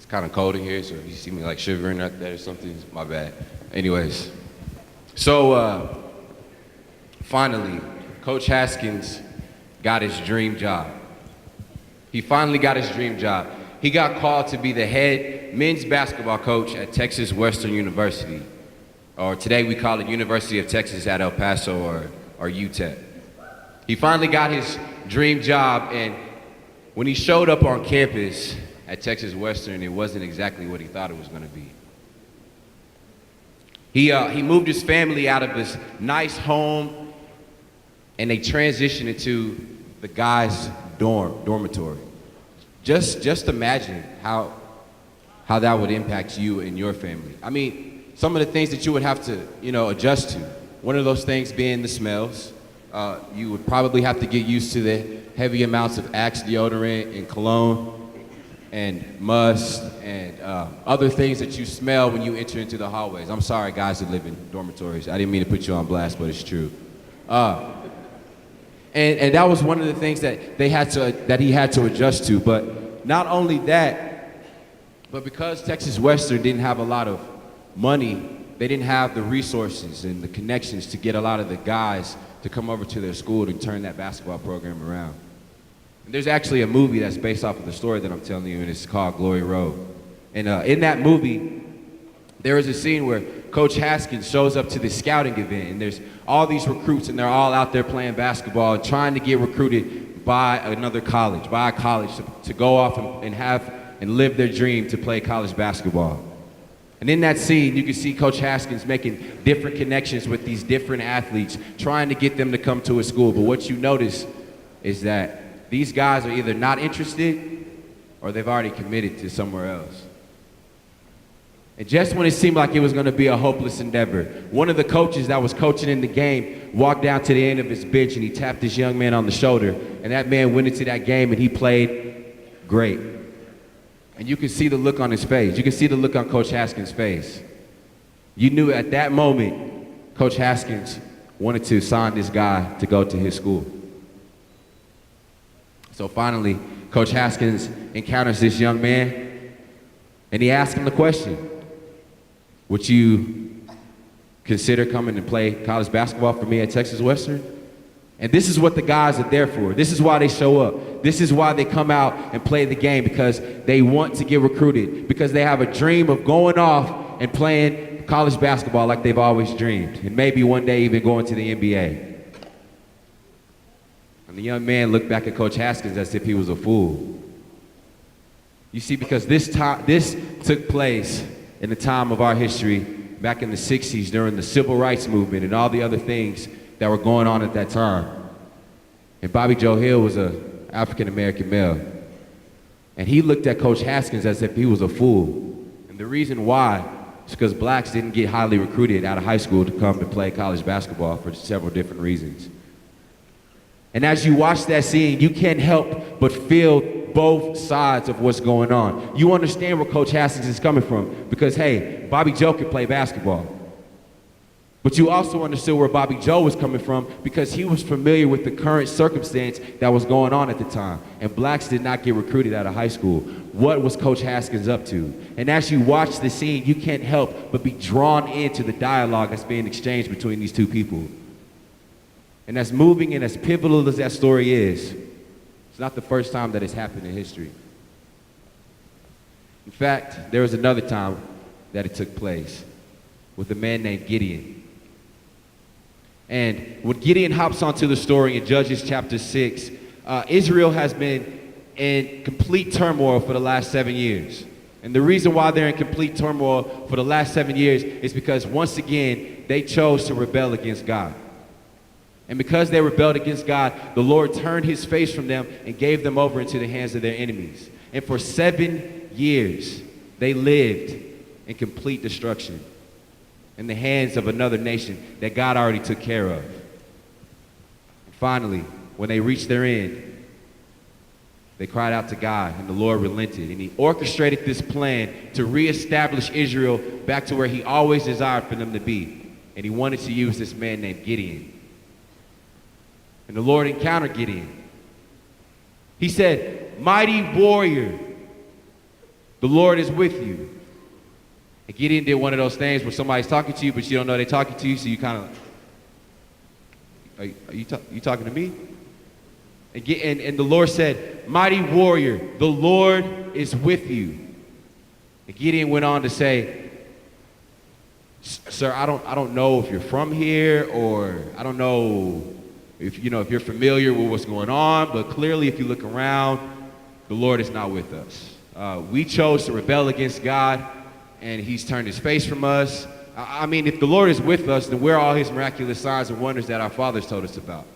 It's kind of cold in here, so if you see me like shivering out there or something, my bad. Anyways, so finally, Coach Haskins got his dream job. He finally got his dream job. He got called to be the head men's basketball coach at Texas Western University, or today we call it University of Texas at El Paso, or UTEP. He finally got his dream job, and when he showed up on campus at Texas Western, it wasn't exactly what he thought it was going to be. He moved his family out of his nice home, and they transitioned into the guys' dormitory. Just imagine how that would impact you and your family. I mean, some of the things that you would have to, adjust to. One of those things being the smells. You would probably have to get used to the heavy amounts of Axe deodorant and cologne and must and other things that you smell when you enter into the hallways. I'm sorry, guys that live in dormitories. I didn't mean to put you on blast, but it's true. And that was one of the things that he had to adjust to. But not only that, but because Texas Western didn't have a lot of money, they didn't have the resources and the connections to get a lot of the guys to come over to their school to turn that basketball program around. And there's actually a movie that's based off of the story that I'm telling you, and it's called Glory Road. And in that movie, there is a scene where Coach Haskins shows up to the scouting event, and there's all these recruits, and they're all out there playing basketball and trying to get recruited by another college, by a college to go off and live their dream to play college basketball. And in that scene, you can see Coach Haskins making different connections with these different athletes, trying to get them to come to his school. But what you notice is that these guys are either not interested or they've already committed to somewhere else. And just when it seemed like it was going to be a hopeless endeavor, one of the coaches that was coaching in the game walked down to the end of his bench and he tapped this young man on the shoulder. And that man went into that game and he played great. And you can see the look on his face. You can see the look on Coach Haskins' face. You knew at that moment, Coach Haskins wanted to sign this guy to go to his school. So finally, Coach Haskins encounters this young man, and he asks him the question, would you consider coming and play college basketball for me at Texas Western? And this is what the guys are there for. This is why they show up. This is why they come out and play the game, because they want to get recruited, because they have a dream of going off and playing college basketball like they've always dreamed, and maybe one day even going to the NBA. And the young man looked back at Coach Haskins as if he was a fool. You see, because this took place in the time of our history back in the 60s during the Civil Rights Movement and all the other things that were going on at that time. And Bobby Joe Hill was an African-American male. And he looked at Coach Haskins as if he was a fool. And the reason why is because blacks didn't get highly recruited out of high school to come to play college basketball for several different reasons. And as you watch that scene, you can't help but feel both sides of what's going on. You understand where Coach Haskins is coming from because, hey, Bobby Joe could play basketball. But you also understood where Bobby Joe was coming from because he was familiar with the current circumstance that was going on at the time. And blacks did not get recruited out of high school. What was Coach Haskins up to? And as you watch the scene, you can't help but be drawn into the dialogue that's being exchanged between these two people. And as moving and as pivotal as that story is, it's not the first time that it's happened in history. In fact, there was another time that it took place with a man named Gideon. And when Gideon hops onto the story in Judges chapter 6, Israel has been in complete turmoil for the last 7 years. And the reason why they're in complete turmoil for the last 7 years is because once again, they chose to rebel against God. And because they rebelled against God, the Lord turned his face from them and gave them over into the hands of their enemies. And for 7 years, they lived in complete destruction in the hands of another nation that God already took care of. And finally, when they reached their end, they cried out to God, and the Lord relented. And he orchestrated this plan to reestablish Israel back to where he always desired for them to be. And he wanted to use this man named Gideon. And the Lord encountered Gideon. He said, "Mighty warrior, The Lord is with you. And Gideon did one of those things where somebody's talking to you, but you don't know they're talking to you, so you kind of, are you talking to me? And the Lord said, mighty warrior, the Lord is with you. And Gideon went on to say, sir, I don't know if you're from here, or I don't know if you're familiar with what's going on, but clearly if you look around, the Lord is not with us. We chose to rebel against God, and he's turned his face from us. I mean, if the Lord is with us, then where are all his miraculous signs and wonders that our fathers told us about?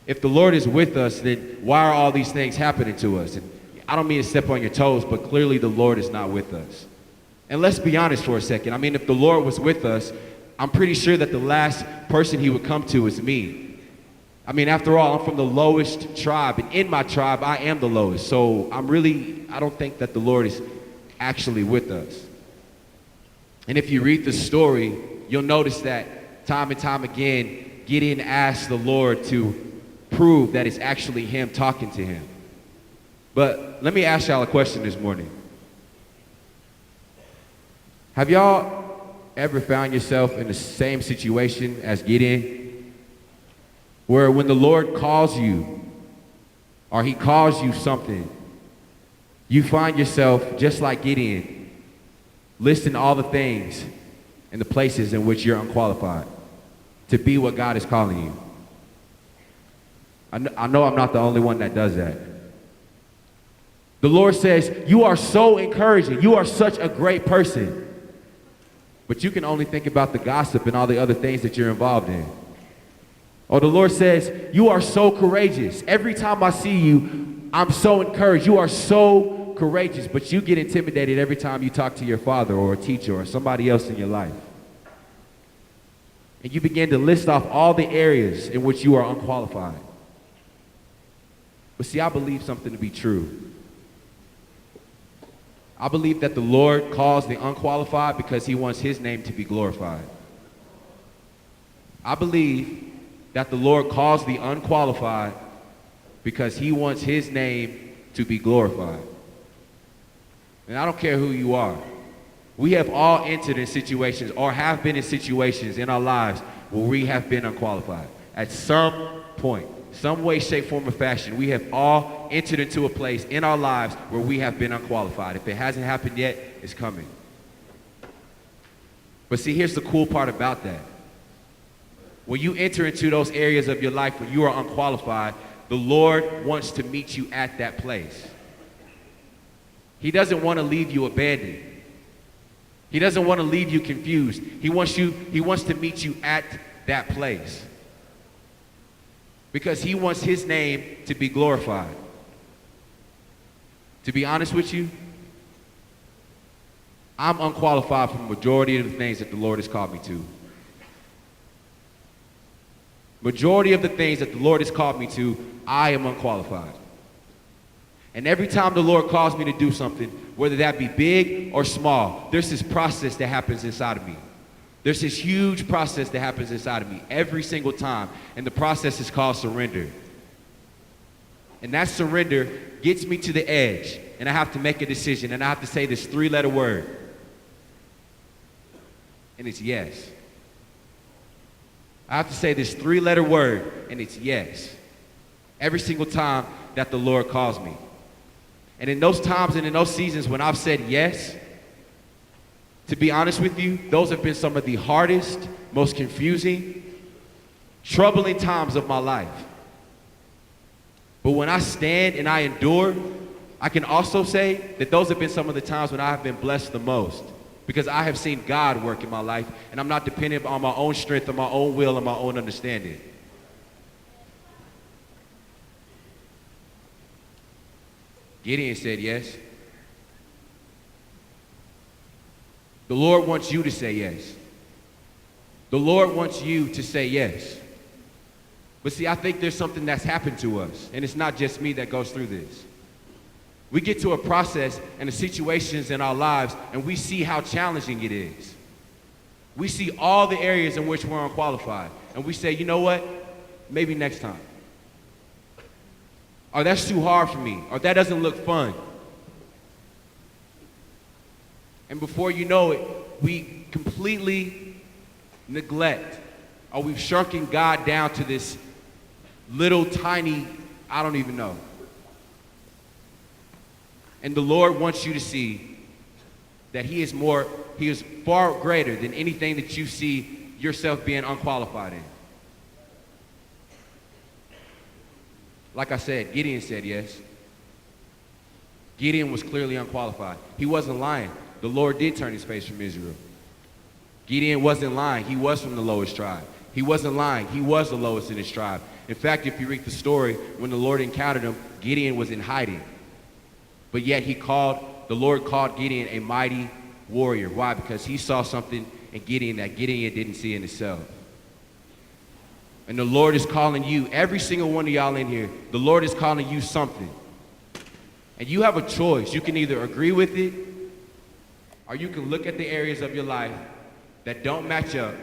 If the Lord is with us, then why are all these things happening to us? And I don't mean to step on your toes, but clearly the Lord is not with us. And let's be honest for a second. I mean, if the Lord was with us, I'm pretty sure that the last person he would come to is me. I mean, after all, I'm from the lowest tribe, and in my tribe, I am the lowest. So I don't think that the Lord is actually with us. And if you read the story, you'll notice that time and time again, Gideon asked the Lord to prove that it's actually him talking to him. But let me ask y'all a question this morning. Have y'all ever found yourself in the same situation as Gideon, where when the Lord calls you, or he calls you something, you find yourself just like Gideon, listing all the things and the places in which you're unqualified to be what God is calling you? I know I'm not the only one that does that. The Lord says, you are so encouraging. You are such a great person. But you can only think about the gossip and all the other things that you're involved in. Or the Lord says, you are so courageous. Every time I see you, I'm so encouraged. You are so courageous, but you get intimidated every time you talk to your father or a teacher or somebody else in your life. And you begin to list off all the areas in which you are unqualified. But see, I believe something to be true. I believe that the Lord calls the unqualified because he wants his name to be glorified. I believe that the Lord calls the unqualified because he wants his name to be glorified. And I don't care who you are. We have all entered in situations or have been in situations in our lives where we have been unqualified. At some point, some way, shape, form, or fashion, we have all entered into a place in our lives where we have been unqualified. If it hasn't happened yet, it's coming. But see, here's the cool part about that. When you enter into those areas of your life where you are unqualified, the Lord wants to meet you at that place. He doesn't want to leave you abandoned. He doesn't want to leave you confused. He wants to meet you at that place. Because he wants his name to be glorified. To be honest with you, I'm unqualified for the majority of the things that the Lord has called me to. Majority of the things that the Lord has called me to, I am unqualified. And every time the Lord calls me to do something, whether that be big or small, there's this process that happens inside of me. There's this huge process that happens inside of me every single time, and the process is called surrender. And that surrender gets me to the edge, and I have to make a decision, and I have to say this 3-letter word, and it's yes. I have to say this 3-letter word, and it's yes. Every single time that the Lord calls me. And in those times and in those seasons when I've said yes, to be honest with you, those have been some of the hardest, most confusing, troubling times of my life. But when I stand and I endure, I can also say that those have been some of the times when I have been blessed the most, because I have seen God work in my life, and I'm not dependent on my own strength or my own will or my own understanding. Gideon said yes. The Lord wants you to say yes. The Lord wants you to say yes. But see, I think there's something that's happened to us, and it's not just me that goes through this. We get to a process and the situations in our lives, and we see how challenging it is. We see all the areas in which we're unqualified, and we say, you know what? Maybe next time. Or that's too hard for me, or that doesn't look fun. And before you know it, we completely neglect, or we've shrunken God down to this little tiny, I don't even know. And the Lord wants you to see that He is far greater than anything that you see yourself being unqualified in. Like I said, Gideon said yes. Gideon was clearly unqualified. He wasn't lying. The Lord did turn his face from Israel. Gideon wasn't lying. He was from the lowest tribe. He wasn't lying. He was the lowest in his tribe. In fact, if you read the story, when the Lord encountered him, Gideon was in hiding. But yet the Lord called Gideon a mighty warrior. Why? Because he saw something in Gideon that Gideon didn't see in himself. And the Lord is calling you, every single one of y'all in here, the Lord is calling you something. And you have a choice. You can either agree with it, or you can look at the areas of your life that don't match up,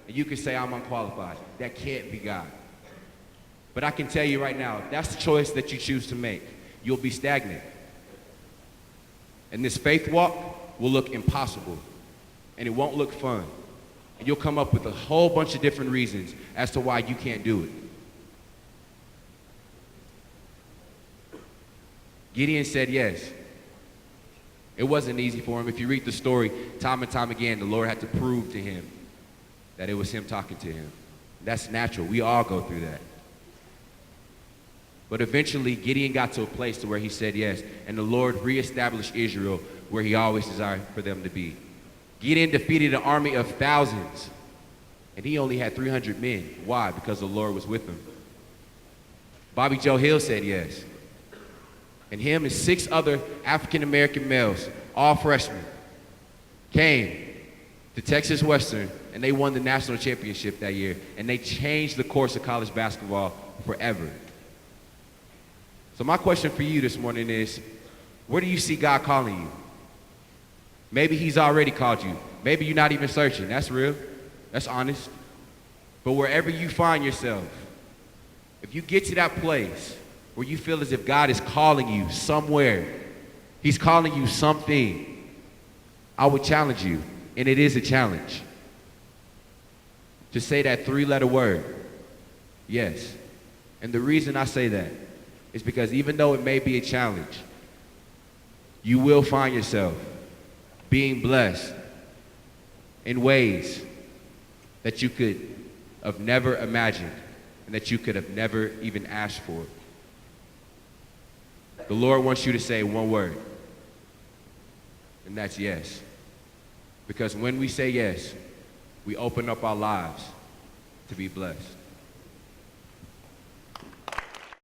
and you can say, I'm unqualified. That can't be God. But I can tell you right now, if that's the choice that you choose to make, you'll be stagnant. And this faith walk will look impossible, and it won't look fun. And you'll come up with a whole bunch of different reasons as to why you can't do it. Gideon said yes. It wasn't easy for him. If you read the story, time and time again, the Lord had to prove to him that it was him talking to him. That's natural. We all go through that. But eventually, Gideon got to a place to where he said yes, and the Lord reestablished Israel where he always desired for them to be. Gideon defeated an army of thousands, and he only had 300 men. Why? Because the Lord was with him. Bobby Joe Hill said yes. And him and 6 other African-American males, all freshmen, came to Texas Western, and they won the national championship that year, and they changed the course of college basketball forever. So my question for you this morning is, where do you see God calling you? Maybe He's already called you. Maybe you're not even searching. That's real. That's honest. But wherever you find yourself, if you get to that place where you feel as if God is calling you somewhere, He's calling you something, I would challenge you, and it is a challenge, to say that 3-letter word, yes. And the reason I say that is because even though it may be a challenge, you will find yourself being blessed in ways that you could have never imagined and that you could have never even asked for. The Lord wants you to say one word, and that's yes. Because when we say yes, we open up our lives to be blessed.